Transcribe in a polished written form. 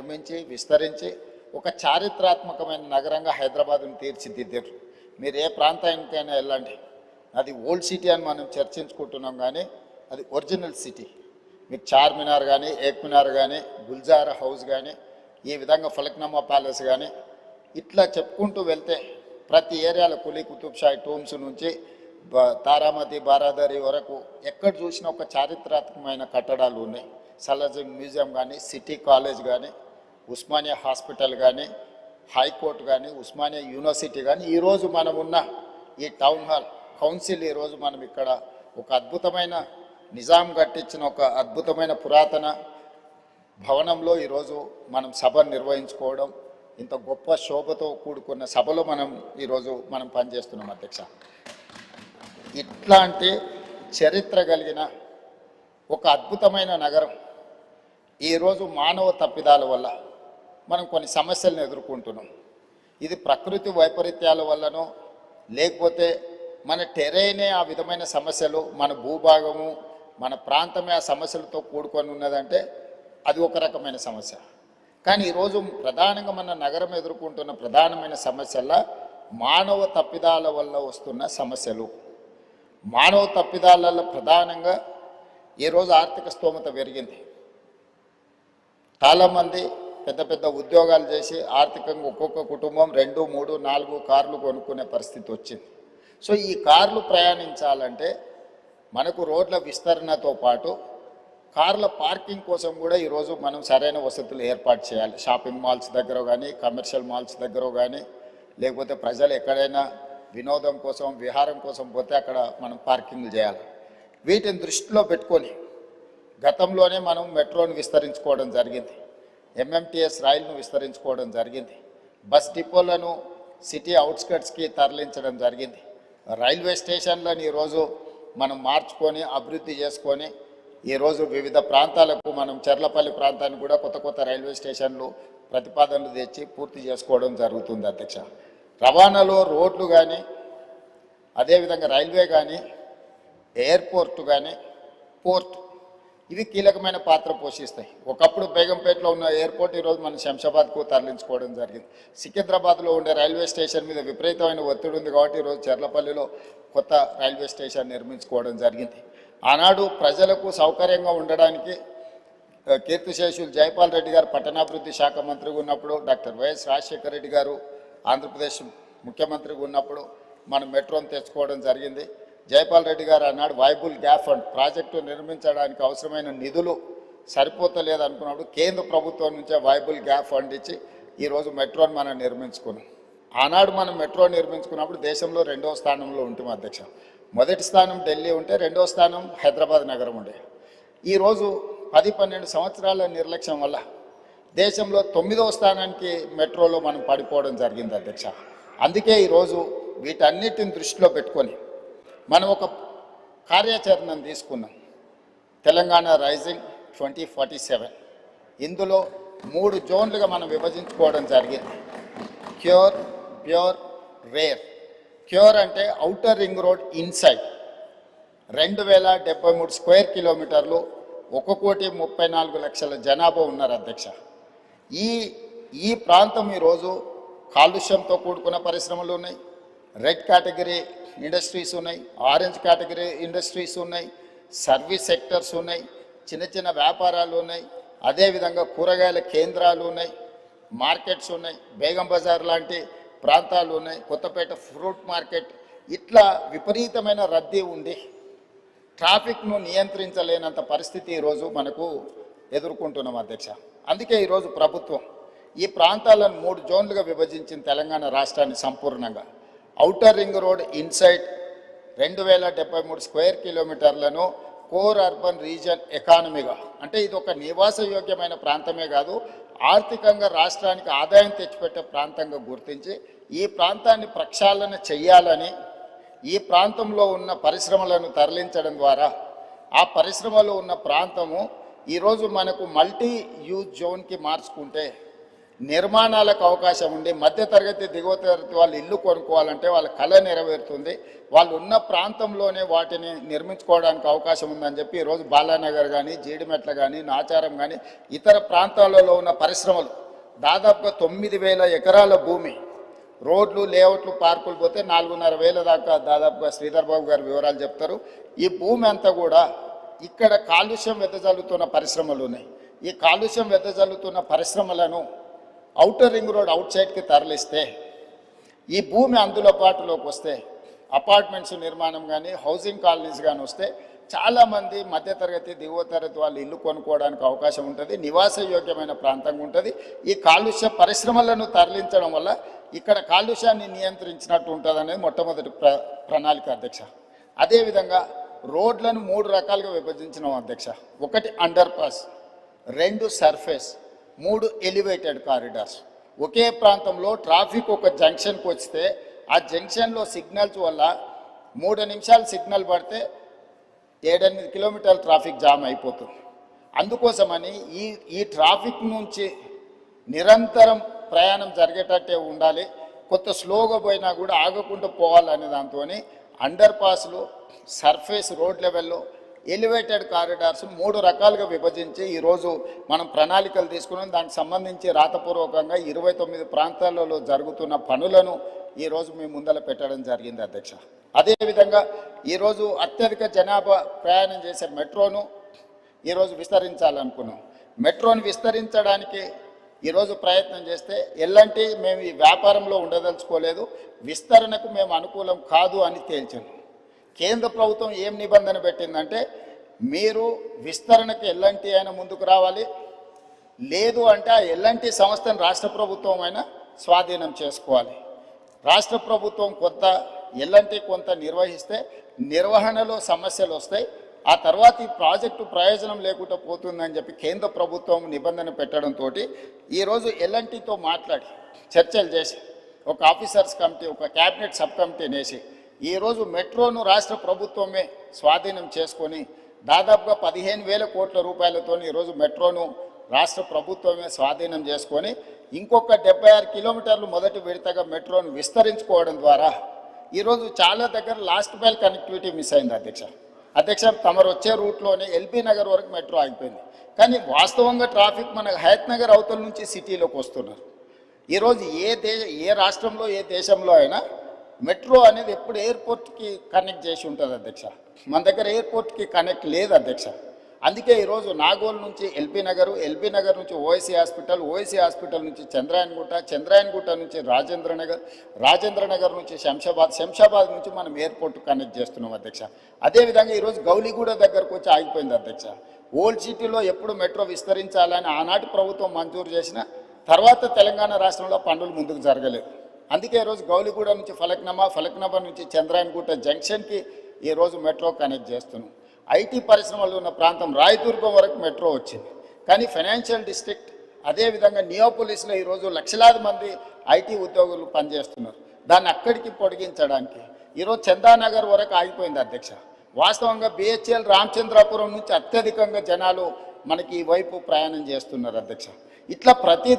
నిర్మించి విస్తరించి ఒక చారిత్రాత్మకమైన నగరంగా హైదరాబాద్ను తీర్చిదిద్దారు. మీరు ఏ ప్రాంతానికైనా వెళ్ళండి, అది ఓల్డ్ సిటీ అని మనం చర్చించుకుంటున్నాం, కానీ అది ఒరిజినల్ సిటీ. మీకు చార్మినార్ కానీ, ఏక్మినార్ కానీ, గుల్జారా హౌస్ కానీ, ఈ విధంగా ఫలక్నామా ప్యాలెస్ కానీ, ఇట్లా చెప్పుకుంటూ వెళ్తే ప్రతి ఏరియాలో కులీ కుతుబ్షాహి టూమ్స్ నుంచి తారామతి బారాదరి వరకు ఎక్కడ చూసినా ఒక చారిత్రాత్మకమైన కట్టడాలు ఉన్నాయి. సలార్జంగ్ మ్యూజియం కానీ, సిటీ కాలేజ్ కానీ, ఉస్మానియా హాస్పిటల్ కానీ, హైకోర్టు కానీ, ఉస్మానియా యూనివర్సిటీ కానీ, ఈరోజు మనం ఉన్న ఈ టౌన్ హాల్ కౌన్సిల్, ఈరోజు మనం ఇక్కడ ఒక అద్భుతమైన నిజాం కట్టించిన ఒక అద్భుతమైన పురాతన భవనంలో ఈరోజు మనం సభ నిర్వహించుకోవడం, ఇంత గొప్ప శోభతో కూడుకున్న సభలో ఈరోజు మనం పనిచేస్తున్నాం అధ్యక్ష. ఇట్లాంటి చరిత్ర కలిగిన ఒక అద్భుతమైన నగరం ఈరోజు మానవ తప్పిదాల వల్ల మనం కొన్ని సమస్యలను ఎదుర్కొంటున్నాం. ఇది ప్రకృతి వైపరీత్యాల వల్లనో లేకపోతే మన టెరైనే ఆ విధమైన సమస్యలు, మన భూభాగము, మన ప్రాంతమే ఆ సమస్యలతో కూడుకొని ఉన్నదంటే అది ఒక రకమైన సమస్య. కానీ ఈరోజు ప్రధానంగా మన నగరం ఎదుర్కొంటున్న ప్రధానమైన సమస్యల మానవ తప్పిదాల వల్ల వస్తున్న సమస్యలు. మానవ తప్పిదాలలో ప్రధానంగా ఈరోజు ఆర్థిక స్తోమత పెరిగింది. చాలామంది పెద్ద పెద్ద ఉద్యోగాలు చేసి ఆర్థికంగా ఒక్కొక్క కుటుంబం 2, 3, 4 కార్లు కొనుక్కునే పరిస్థితి వచ్చింది. సో ఈ కార్లు ప్రయాణించాలంటే మనకు రోడ్ల విస్తరణతో పాటు కార్ల పార్కింగ్ కోసం కూడా ఈరోజు మనం సరైన వసతులు ఏర్పాటు చేయాలి. షాపింగ్ మాల్స్ దగ్గర కానీ, కమర్షియల్ మాల్స్ దగ్గర కానీ, లేకపోతే ప్రజలు ఎక్కడైనా వినోదం కోసం, విహారం కోసం పోతే అక్కడ మనం పార్కింగ్లు చేయాలి. వీటిని దృష్టిలో పెట్టుకొని గతంలోనే మనం మెట్రోను విస్తరించుకోవడం జరిగింది, ఎంఎంటీఎస్ రైలును విస్తరించుకోవడం జరిగింది, బస్ డిపోలను సిటీ అవుట్స్కట్స్కి తరలించడం జరిగింది, రైల్వే స్టేషన్లను ఈరోజు మనం మార్చుకొని అభివృద్ధి చేసుకొని ఈరోజు వివిధ ప్రాంతాలకు మనం చెర్లపల్లి ప్రాంతానికి కూడా కొత్త కొత్త రైల్వే స్టేషన్లు ప్రతిపాదనలు తెచ్చి పూర్తి చేసుకోవడం జరుగుతుంది అధ్యక్ష. రవాణాలో రోడ్లు కానీ, అదేవిధంగా రైల్వే కానీ, ఎయిర్పోర్టు కానీ, పోర్ట్, ఇవి కీలకమైన పాత్ర పోషిస్తాయి. ఒకప్పుడు బేగంపేటలో ఉన్న ఎయిర్పోర్ట్ ఈరోజు మనం శంషాబాద్కు తరలించుకోవడం జరిగింది. సికింద్రాబాద్లో ఉండే రైల్వే స్టేషన్ మీద విపరీతమైన ఒత్తిడి ఉంది కాబట్టి ఈరోజు చెర్లపల్లిలో కొత్త రైల్వే స్టేషన్ నిర్మించుకోవడం జరిగింది. ఆనాడు ప్రజలకు సౌకర్యంగా ఉండడానికి కీర్తిశేషులు జైపాల్ రెడ్డి గారు పట్టణాభివృద్ధి శాఖ మంత్రిగా ఉన్నప్పుడు, డాక్టర్ వైఎస్ రాజశేఖర రెడ్డి గారు ఆంధ్రప్రదేశ్ ముఖ్యమంత్రిగా ఉన్నప్పుడు మనం మెట్రోను తెచ్చుకోవడం జరిగింది. జైపాల్ రెడ్డి గారు అన్నాడు వైబుల్ గ్యాప్ ఫండ్ ప్రాజెక్టు నిర్మించడానికి అవసరమైన నిధులు సరిపోతలేదు అనుకున్నప్పుడు కేంద్ర ప్రభుత్వం నుంచే వైబుల్ గ్యాప్ ఫండ్ ఇచ్చి ఈరోజు మెట్రోను మనం నిర్మించుకున్నాం. ఆనాడు మనం మెట్రో నిర్మించుకున్నప్పుడు దేశంలో 2వ స్థానంలో ఉంటాం అధ్యక్ష. మొదటి స్థానం ఢిల్లీ ఉంటే 2వ స్థానం హైదరాబాద్ నగరం ఉండే. ఈరోజు 10-12 సంవత్సరాల నిర్లక్ష్యం వల్ల దేశంలో 9వ స్థానానికి మెట్రోలో మనం పడిపోవడం జరిగింది అధ్యక్ష. అందుకే ఈరోజు వీటన్నిటిని దృష్టిలో పెట్టుకొని మనం ఒక కార్యాచరణను తీసుకున్నాం, తెలంగాణ రైజింగ్ 2047. ఇందులో 3 జోన్లుగా మనం విభజించుకోవడం జరిగింది. Cure, pure, rare. క్యూర్ అంటే outer ring road inside 2073 square కిలోమీటర్లు, 1,34,00,000 జనాభా ఉన్నారు అధ్యక్ష. ఈ ప్రాంతం ఈరోజు కాలుష్యంతో కూడుకున్న పరిశ్రమలు ఉన్నాయి, రెడ్ కేటగిరీ ఇండస్ట్రీస్ ఉన్నాయి, ఆరెంజ్ కేటగిరీ ఇండస్ట్రీస్ ఉన్నాయి, సర్వీస్ సెక్టర్స్ ఉన్నాయి, చిన్న చిన్న వ్యాపారాలు ఉన్నాయి, అదేవిధంగా కూరగాయల కేంద్రాలు ఉన్నాయి, మార్కెట్స్ ఉన్నాయి, బేగం బజార్ లాంటి ప్రాంతాలు ఉన్నాయి, కొత్తపేట ఫ్రూట్ మార్కెట్. ఇట్లా విపరీతమైన రద్దీ ఉండి ట్రాఫిక్ను నియంత్రించలేనంత పరిస్థితి ఈరోజు మనకు ఎదుర్కొంటున్నాం అధ్యక్ష. అందుకే ఈరోజు ప్రభుత్వం ఈ ప్రాంతాలను 3 జోన్లుగా విభజించిన తెలంగాణ రాష్ట్రాన్ని సంపూర్ణంగా outer ring road inside 2073 square కిలోమీటర్లను కోర్ అర్బన్ రీజన్ ఎకానమీగా, అంటే ఇది ఒక నివాసయోగ్యమైన ప్రాంతమే కాదు, ఆర్థికంగా రాష్ట్రానికి ఆదాయం తెచ్చిపెట్టే ప్రాంతంగా గుర్తించి ఈ ప్రాంతాన్ని ప్రక్షాళన చెయ్యాలని, ఈ ప్రాంతంలో ఉన్న పరిశ్రమలను తరలించడం ద్వారా ఆ పరిశ్రమలో ఉన్న ప్రాంతము ఈరోజు మనకు మల్టీ యూజ్ జోన్కి మార్చుకుంటే నిర్మాణాలకు అవకాశం ఉండి మధ్యతరగతి దిగువ తరగతి వాళ్ళు ఇల్లు కొనుక్కోవాలంటే వాళ్ళ కళ నెరవేరుతుంది. వాళ్ళు ఉన్న ప్రాంతంలోనే వాటిని నిర్మించుకోవడానికి అవకాశం ఉందని చెప్పి ఈరోజు బాలానగర్ కానీ, జీడిమెట్ల కానీ, నాచారం కానీ ఇతర ప్రాంతాలలో ఉన్న పరిశ్రమలు దాదాపుగా 9,000 ఎకరాల భూమి, రోడ్లు, లేఅవుట్లు, పార్కులు పోతే 4,500 దాకా దాదాపుగా శ్రీధర్ బాబు గారు వివరాలు చెప్తారు. ఈ భూమి అంతా కూడా ఇక్కడ కాలుష్యం వెదజల్లుతున్న పరిశ్రమలు ఉన్నాయి. ఈ కాలుష్యం వెదజల్లుతున్న పరిశ్రమలను ఔటర్ రింగ్ రోడ్ అవుట్ సైడ్కి తరలిస్తే ఈ భూమి అందుబాటులోకి వస్తే అపార్ట్మెంట్స్ నిర్మాణం కానీ, హౌసింగ్ కాలనీస్ కానీ వస్తే చాలామంది మధ్యతరగతి దిగువ తరగతి వాళ్ళు ఇల్లు కొనుక్కోవడానికి అవకాశం ఉంటుంది, నివాస యోగ్యమైన ప్రాంతంగా ఉంటుంది. ఈ కాలుష్య పరిశ్రమలను తరలించడం వల్ల ఇక్కడ కాలుష్యాన్ని నియంత్రించినట్టు ఉంటుంది అనేది మొట్టమొదటి ప్రణాళిక అధ్యక్ష. అదేవిధంగా రోడ్లను 3 రకాలుగా విభజించినాం అధ్యక్ష. 1 underpass, 2 surface, 3 elevated corridors. ఒకే ప్రాంతంలో ట్రాఫిక్ ఒక జంక్షన్కి వస్తే ఆ జంక్షన్లో సిగ్నల్స్ వల్ల 3 నిమిషాలు సిగ్నల్ పడితే 7-8 కిలోమీటర్ల ట్రాఫిక్ జామ్ అయిపోతుంది. అందుకోసమని ఈ ట్రాఫిక్ నుంచి నిరంతరం ప్రయాణం జరిగేటట్టే ఉండాలి. కొత్త స్లోగా పోయినా కూడా ఆగకుండా పోవాలనే దాంతో అండర్ పాస్లు, సర్ఫేస్ రోడ్ లెవెల్లో, ఎలివేటెడ్ కారిడార్స్ 3 రకాలుగా విభజించి ఈరోజు మనం ప్రణాళికలు తీసుకున్నాం. దానికి సంబంధించి రాతపూర్వకంగా 29 ప్రాంతాలలో జరుగుతున్న పనులను ఈరోజు మీ ముందర పెట్టడం జరిగింది అధ్యక్ష. అదేవిధంగా ఈరోజు అత్యధిక జనాభా ప్రయాణం చేసే మెట్రోను ఈరోజు విస్తరించాలనుకున్నాం. మెట్రోను విస్తరించడానికి ఈరోజు ప్రయత్నం చేస్తే ఎల్లంటి మేము ఈ వ్యాపారంలో ఉండదలుచుకోలేదు, విస్తరణకు మేము అనుకూలం కాదు అని తేల్చాను. కేంద్ర ప్రభుత్వం ఏం నిబంధన పెట్టిందంటే మీరు విస్తరణకు ఎల్లంటి అయినా ముందుకు రావాలి, లేదు అంటే ఆ ఎల్లంటి సంస్థను రాష్ట్ర ప్రభుత్వం అయినా స్వాధీనం చేసుకోవాలి. రాష్ట్ర ప్రభుత్వం కొంత ఎల్లంటి కొంత నిర్వహిస్తే నిర్వహణలో సమస్యలు వస్తాయి, ఆ తర్వాత ఈ ప్రాజెక్టు ప్రయోజనం లేకుండా పోతుందని చెప్పి కేంద్ర ప్రభుత్వం నిబంధన పెట్టడంతో ఈరోజు ఎల్ఎన్టీతో మాట్లాడి చర్చలు చేసి ఒక ఆఫీసర్స్ కమిటీ, ఒక క్యాబినెట్ సబ్ కమిటీని వేసి ఈరోజు మెట్రోను రాష్ట్ర ప్రభుత్వమే స్వాధీనం చేసుకొని దాదాపుగా 15,000 కోట్ల రూపాయలతో ఈరోజు మెట్రోను రాష్ట్ర ప్రభుత్వమే స్వాధీనం చేసుకొని ఇంకొక 76 కిలోమీటర్లు మొదటి విడతగా మెట్రోను విస్తరించుకోవడం ద్వారా ఈరోజు చాలా దగ్గర లాస్ట్ మైల్ కనెక్టివిటీ మిస్ అయింది అధ్యక్ష. తమరు వచ్చే రూట్లోనే ఎల్బీ నగర్ వరకు మెట్రో ఆగిపోయింది. కానీ వాస్తవంగా ట్రాఫిక్ మన హయత్ నగర్ అవతల నుంచి సిటీలోకి వస్తున్నారు. ఈరోజు ఏ రాష్ట్రంలో ఏ దేశంలో అయినా మెట్రో అనేది ఎప్పుడు ఎయిర్పోర్ట్కి కనెక్ట్ చేసి ఉంటుంది అధ్యక్ష. మన దగ్గర ఎయిర్పోర్ట్కి కనెక్ట్ లేదు అధ్యక్ష. అందుకే ఈరోజు నాగోల్ నుంచి ఎల్బీ నగర్ నుంచి ఓఎస్సీ హాస్పిటల్ నుంచి చంద్రాయన్గుట్ట నుంచి రాజేంద్ర నగర్ నుంచి శంషాబాద్ నుంచి మనం ఎయిర్పోర్ట్ కనెక్ట్ చేస్తున్నాం అధ్యక్ష. అదేవిధంగా ఈరోజు గౌలిగూడ దగ్గరకు వచ్చి ఆగిపోయింది అధ్యక్ష. ఓల్డ్ సిటీలో ఎప్పుడు మెట్రో విస్తరించాలని ఆనాటి ప్రభుత్వం మంజూరు చేసిన తర్వాత తెలంగాణ రాష్ట్రంలో పనులు ముందుకు జరగలేదు. అందుకే ఈరోజు గౌలిగూడ నుంచి ఫలక్నామా నుంచి చంద్రాయన్గుట్ట జంక్షన్కి ఈరోజు మెట్రో కనెక్ట్ చేస్తున్నాం. ఐటీ పరిశ్రమలు ఉన్న ప్రాంతం రాయదుర్గం వరకు మెట్రో వచ్చింది. కానీ ఫైనాన్షియల్ డిస్ట్రిక్ట్ అదేవిధంగా నియోపోలిస్లో ఈరోజు లక్షలాది మంది ఐటీ ఉద్యోగులు పనిచేస్తున్నారు. దాన్ని అక్కడికి పొడిగించడానికి ఈరోజు చందానగర్ వరకు ఆగిపోయింది అధ్యక్ష. వాస్తవంగా బిహెచ్ఎల్ రామచంద్రాపురం నుంచి అత్యధికంగా జనాలు మనకి ఈ వైపు ప్రయాణం చేస్తున్నారు అధ్యక్ష. ఇట్లా ప్రతి